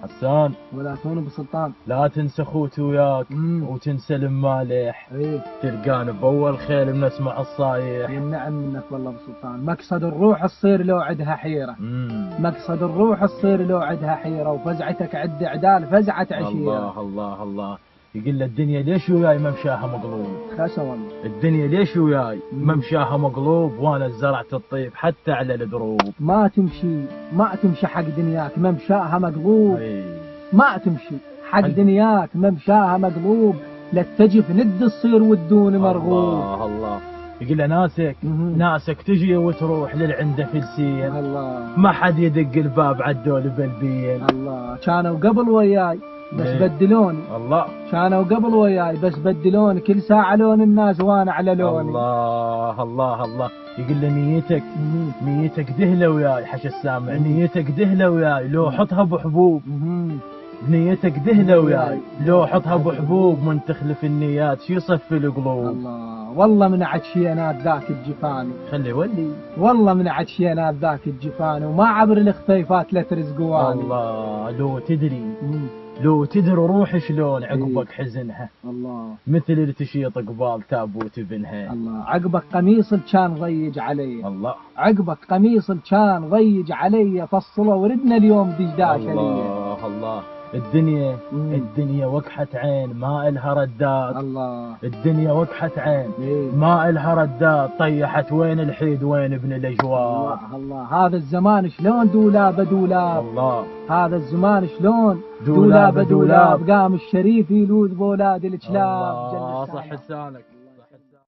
حسان ولا تون بسلطان. لا تنسى خوتي وياك وتنسى المالح. ايه تلقاني بأول خيل بنسمع الصايح. والنعم منك والله بسلطان. مقصد الروح تصير لو عدها حيرة. مقصد الروح تصير لو عدها حيرة، وفزعتك عد عدال فزعة عشيرة. الله الله الله. يقول له الدنيا ليش وياي ممشاها مقلوب. خسا والله. الدنيا ليش وياي ممشاها مقلوب، وانا زرعت الطيب حتى على الدروب. ما تمشي حق دنياك ممشاها مقلوب. ما تمشي حق دنياك ممشاها مقلوب، لا تجف ند الصير والدون مرغوب. الله الله. يقول له ناسك تجي وتروح للعنده فلسين. الله. ما حد يدق الباب عدول بلبين. الله. كانوا قبل وياي بس بدلوني. الله. كانوا قبل وياي بس بدلوني، كل ساعة لون الناس وانا على لوني. الله الله الله. يقول له نيتك دهلة وياي، حش السامع نيتك دهلة وياي لو حطها بحبوب. نيتك دهلة وياي لو حطها بحبوب، من تخلف النيات شي يصفي القلوب. الله. والله من عطشينات ذاك الجفان. خلي ولي. والله من عطشينات ذاك الجفان، وما عبر الخفيفات لا ترزقواني. الله. لو تدري روحي شلون عقبك حزنها. الله. مثل اللي تشيط قبال تابوت ابنها. الله. عقبك قميص كان ضيج علي. الله. عقبك قميص كان ضيج علي، فصله وردنا اليوم دجداش علي. الله الله. الدنيا وقحت عين ما إلها ردات. الله. الدنيا وقحت عين ما إلها ردات، طيحت وين الحيد وين ابن الأجواد. الله. هذا الزمان شلون دولاب. الله. هذا الزمان شلون دولاب. قام الشريف يلوذ بولاد الكلاب. الله. صح لسانك.